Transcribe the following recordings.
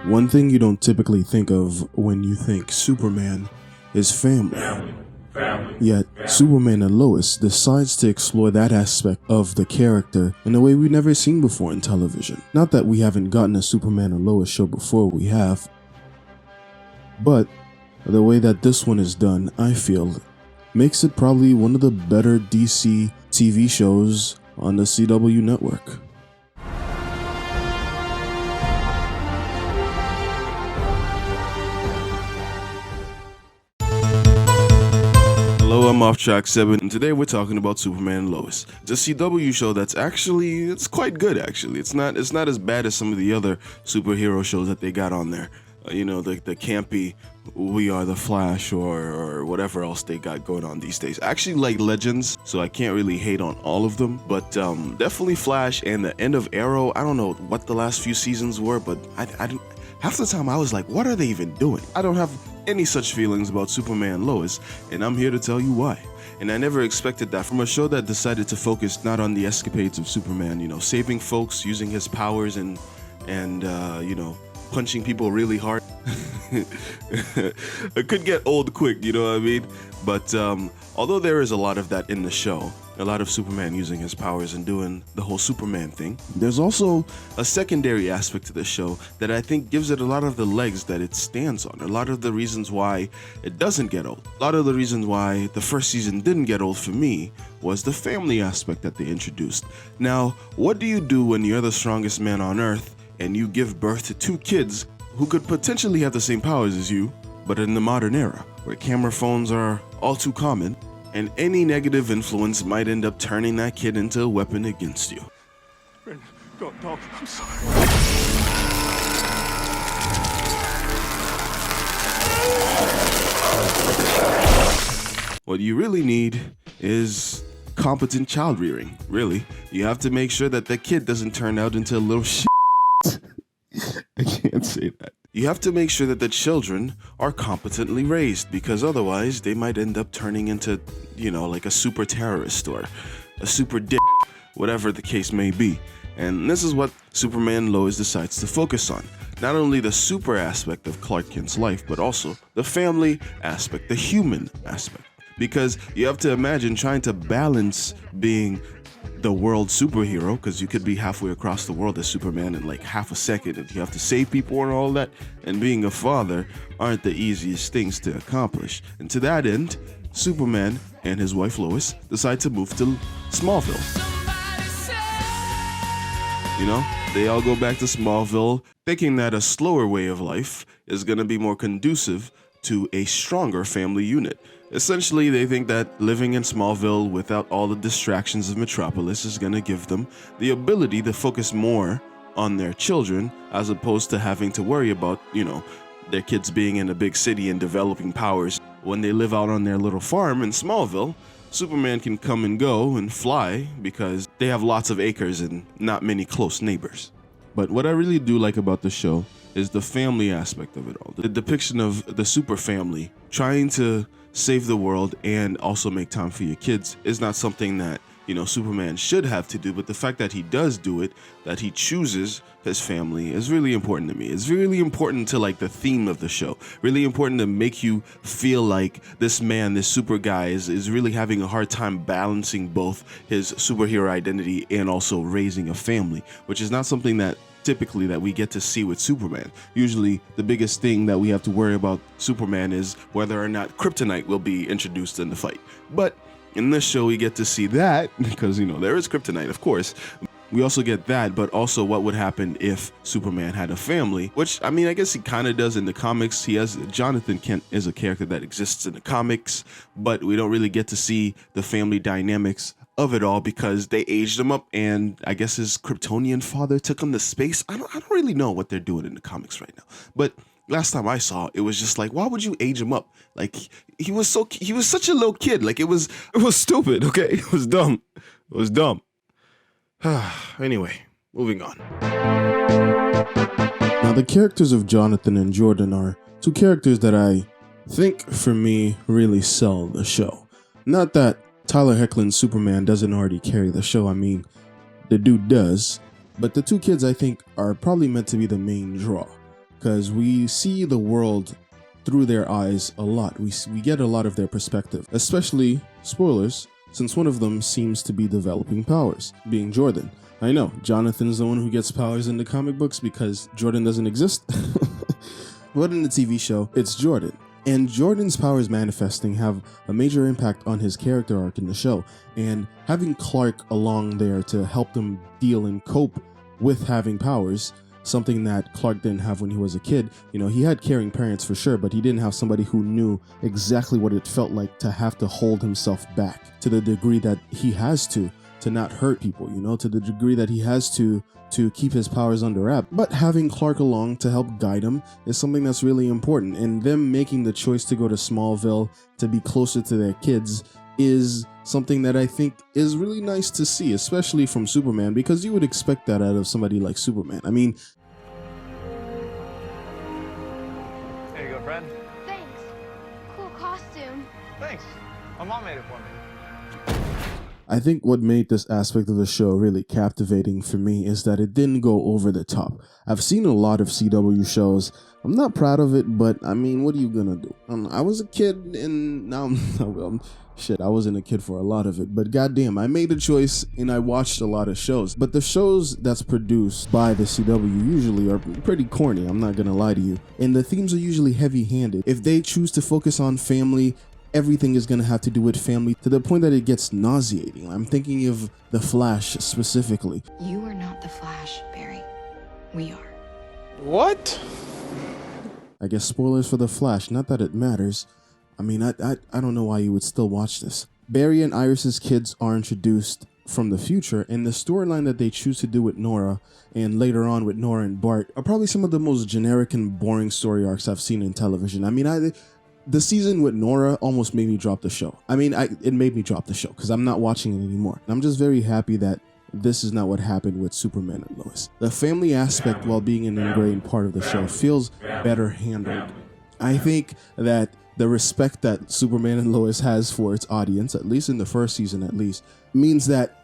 One thing you don't typically think of when you think Superman is family. Yet, Superman and Lois decides to explore that aspect of the character in a way we've never seen before in television. Not that we haven't gotten a Superman and Lois show before, we have. But the way that this one is done, I feel, makes it probably one of the better DC TV shows on the CW network. Hello, I'm Off Track 7, and today we're talking about Superman and Lois. It's a CW show that's it's quite good actually. It's not as bad as some of the other superhero shows that they got on there. The campy We Are the Flash or whatever else they got going on these days. I actually like Legends, so I can't really hate on all of them, but definitely Flash and the end of Arrow. I don't know what the last few seasons were, but I didn't. Half the time I was like, what are they even doing? I don't have any such feelings about Superman and Lois, and I'm here to tell you why. And I never expected that from a show that decided to focus not on the escapades of Superman, saving folks, using his powers and punching people really hard. It could get old quick, you know what I mean? But although there is a lot of that in the show, a lot of Superman using his powers and doing the whole Superman thing, there's also a secondary aspect to the show that I think gives it a lot of the legs that it stands on. A lot of the reasons why it doesn't get old. A lot of the reasons why the first season didn't get old for me was the family aspect that they introduced. Now, what do you do when you're the strongest man on Earth and you give birth to two kids who could potentially have the same powers as you, but in the modern era, where camera phones are all too common, and any negative influence might end up turning that kid into a weapon against you? Brandon, don't, I'm sorry. What you really need is competent child rearing, really. You have to make sure that the kid doesn't turn out into a little shit. I can't say that. You have to make sure that the children are competently raised, because otherwise they might end up turning into, like a super terrorist or a super dick, whatever the case may be. And this is what Superman and Lois decides to focus on. Not only the super aspect of Clark Kent's life, but also the family aspect, the human aspect. Because you have to imagine trying to balance being the world superhero, because you could be halfway across the world as Superman in like half a second, and you have to save people and all that, and being a father aren't the easiest things to accomplish. And to that end, Superman and his wife Lois decide to move to Smallville. They all go back to Smallville thinking that a slower way of life is going to be more conducive to a stronger family unit. Essentially, they think that living in Smallville without all the distractions of Metropolis is going to give them the ability to focus more on their children, as opposed to having to worry about, their kids being in a big city and developing powers. When they live out on their little farm in Smallville, Superman can come and go and fly because they have lots of acres and not many close neighbors. But what I really do like about the show is the family aspect of it all. The depiction of the super family trying to save the world and also make time for your kids is not something that, Superman should have to do, but the fact that he does do it, that he chooses his family, is really important to me. It's really important to like the theme of the show, really important to make you feel like this man, this super guy is really having a hard time balancing both his superhero identity and also raising a family, which is not something that typically that we get to see with Superman. Usually the biggest thing that we have to worry about Superman is whether or not kryptonite will be introduced in the fight. But in this show we get to see that, because there is kryptonite, of course. We also get that, but also what would happen if Superman had a family, which, I guess he kind of does in the comics. Jonathan Kent is a character that exists in the comics, but we don't really get to see the family dynamics of it all because they aged him up, and I guess his Kryptonian father took him to space. I don't really know what they're doing in the comics right now, but last time I saw, it was just like, why would you age him up? Like, he was such a little kid. Like, it was stupid, okay? It was dumb. Anyway, moving on. Now, the characters of Jonathan and Jordan are two characters that I think, for me, really sell the show. Not that Tyler Hoechlin's Superman doesn't already carry the show. The dude does. But the two kids, I think, are probably meant to be the main draw. because we see the world through their eyes a lot. We get a lot of their perspective, especially, spoilers, since one of them seems to be developing powers, being Jordan. I know, Jonathan's the one who gets powers in the comic books because Jordan doesn't exist. But in the TV show, it's Jordan. And Jordan's powers manifesting have a major impact on his character arc in the show. And having Clark along there to help them deal and cope with having powers, something that Clark didn't have when he was a kid. You know, he had caring parents for sure, but he didn't have somebody who knew exactly what it felt like to have to hold himself back to the degree that he has to not hurt people, you know, to the degree that he has to keep his powers under wrap. But having Clark along to help guide him is something that's really important. And them making the choice to go to Smallville to be closer to their kids is something that I think is really nice to see, especially from Superman, because you would expect that out of somebody like Superman. I mean, Here you go, friend. Thanks. Cool costume. Thanks. My mom made it for me. I think what made this aspect of the show really captivating for me is that it didn't go over the top. I've seen a lot of CW shows. I'm not proud of it, but I mean, what are you gonna do? I was a kid and now I wasn't a kid for a lot of it, but goddamn, I made a choice and I watched a lot of shows. But the shows that's produced by the CW usually are pretty corny, I'm not gonna lie to you. And the themes are usually heavy-handed. If they choose to focus on family, everything is going to have to do with family to the point that it gets nauseating. I'm thinking of The Flash specifically. You are not the Flash, Barry. We are. What? I guess spoilers for The Flash, not that it matters. I mean, I don't know why you would still watch this. Barry and Iris's kids are introduced from the future, and the storyline that they choose to do with Nora and later on with Nora and Bart are probably some of the most generic and boring story arcs I've seen in television. I mean, the season with Nora almost made me drop the show. I mean, it made me drop the show because I'm not watching it anymore. And I'm just very happy that this is not what happened with Superman and Lois. The family aspect, while being an ingrained part of the show, feels better handled. I think that the respect that Superman and Lois has for its audience, at least in the first season at least, means that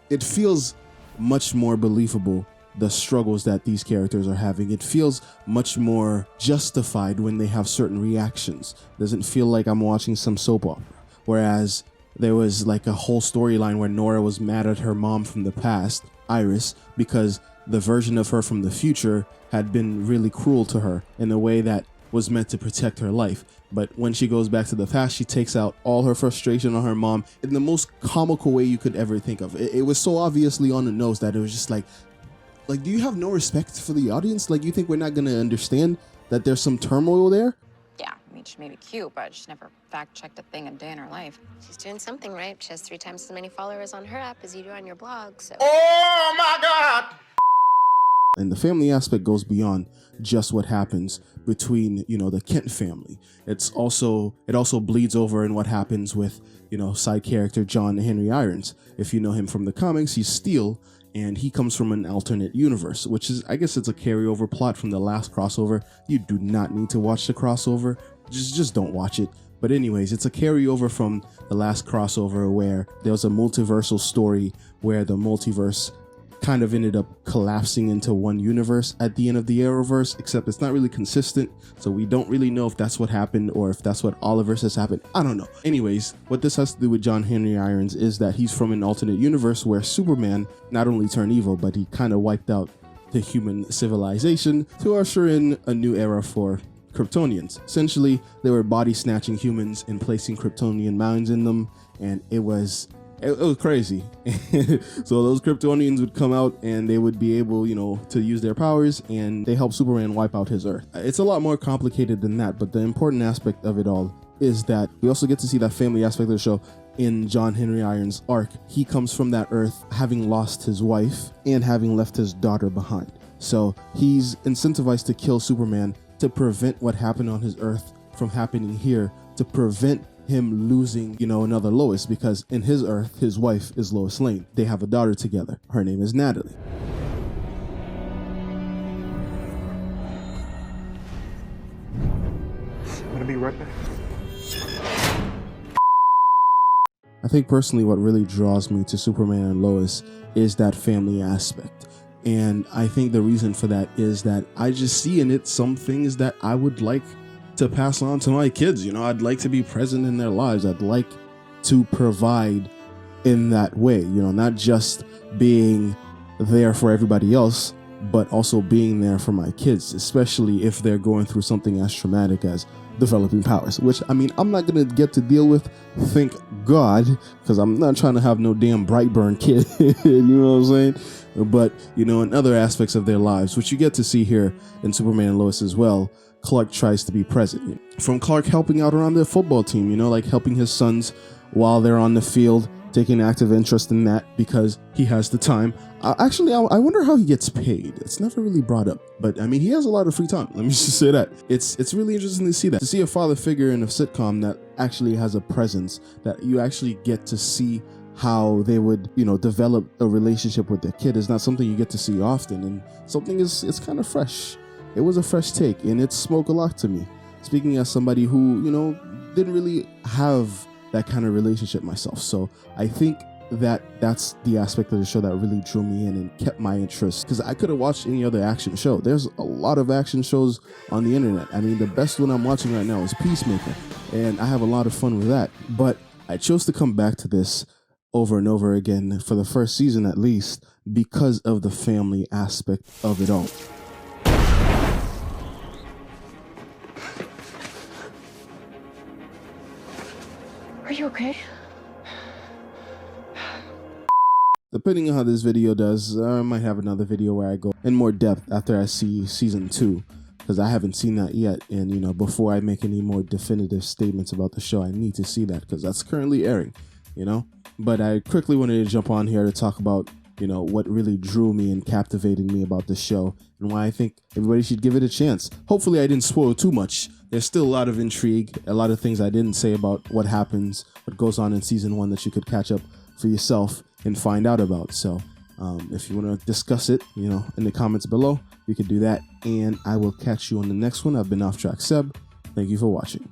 it feels much more believable, the struggles that these characters are having. It feels much more justified when they have certain reactions. Doesn't feel like I'm watching some soap opera. Whereas there was like a whole storyline where Nora was mad at her mom from the past, Iris, because the version of her from the future had been really cruel to her in a way that was meant to protect her life. But when she goes back to the past, she takes out all her frustration on her mom in the most comical way you could ever think of. It was so obviously on the nose that it was just like, do you have no respect for the audience? Like, you think we're not going to understand that there's some turmoil there? Yeah, I mean, she may be cute, but she's never fact-checked a thing a day in her life. She's doing something right. She has 3 times as many followers on her app as you do on your blog, so... Oh my God! And the family aspect goes beyond just what happens between, you know, the Kent family. It also bleeds over in what happens with, you know, side character John Henry Irons. If you know him from the comics, he's Steel, and he comes from an alternate universe, which is, I guess it's a carryover plot from the last crossover. You do not need to watch the crossover. Just don't watch it. But anyways, it's a carryover from the last crossover where there was a multiversal story where the multiverse kind of ended up collapsing into one universe at the end of the Arrowverse, except it's not really consistent, so we don't really know if that's what happened or if that's what Arrowverse has happened. I don't know. Anyways, what this has to do with John Henry Irons is that he's from an alternate universe where Superman not only turned evil, but he kind of wiped out the human civilization to usher in a new era for Kryptonians. Essentially, they were body-snatching humans and placing Kryptonian minds in them, and it was crazy. So those Kryptonians would come out and they would be able, you know, to use their powers, and they help Superman wipe out his Earth. It's a lot more complicated than that, but the important aspect of it all is that we also get to see that family aspect of the show in John Henry Irons' arc. He comes from that Earth having lost his wife and having left his daughter behind. So he's incentivized to kill Superman to prevent what happened on his Earth from happening here, to prevent him losing, you know, another Lois, because in his Earth, his wife is Lois Lane. They have a daughter together. Her name is Natalie. I'm gonna be right back. I think personally what really draws me to Superman and Lois is that family aspect. And I think the reason for that is that I just see in it some things that I would like to pass on to my kids. You know, I'd like to be present in their lives. I'd like to provide in that way, you know, not just being there for everybody else, but also being there for my kids, especially if they're going through something as traumatic as developing powers, which, I mean, I'm not going to get to deal with, thank God, because I'm not trying to have no damn Brightburn kid, you know what I'm saying? But, you know, in other aspects of their lives, which you get to see here in Superman and Lois as well, Clark tries to be present. From Clark helping out around the football team, you know, like helping his sons while they're on the field, taking active interest in that because he has the time. Actually, I wonder how he gets paid. It's never really brought up, but I mean, he has a lot of free time. Let me just say that. It's really interesting to see that. To see a father figure in a sitcom that actually has a presence, that you actually get to see how they would, you know, develop a relationship with their kid is not something you get to see often, and something it's kind of fresh. It was a fresh take, and it spoke a lot to me. Speaking as somebody who, you know, didn't really have that kind of relationship myself. So I think that's the aspect of the show that really drew me in and kept my interest, because I could have watched any other action show. There's a lot of action shows on the internet. I mean, the best one I'm watching right now is Peacemaker, and I have a lot of fun with that. But I chose to come back to this over and over again for the first season at least because of the family aspect of it all. Are you okay? Depending on how this video does, I might have another video where I go in more depth after I see season 2, because I haven't seen that yet. And, you know, before I make any more definitive statements about the show, I need to see that because that's currently airing, you know. But I quickly wanted to jump on here to talk about, you know, what really drew me and captivated me about this show and why I think everybody should give it a chance. Hopefully I didn't spoil too much. There's still a lot of intrigue, a lot of things I didn't say about what happens, what goes on in season 1 that you could catch up for yourself and find out about. So if you want to discuss it, you know, in the comments below, you could do that. And I will catch you on the next one. I've been Off Track Seb. Thank you for watching.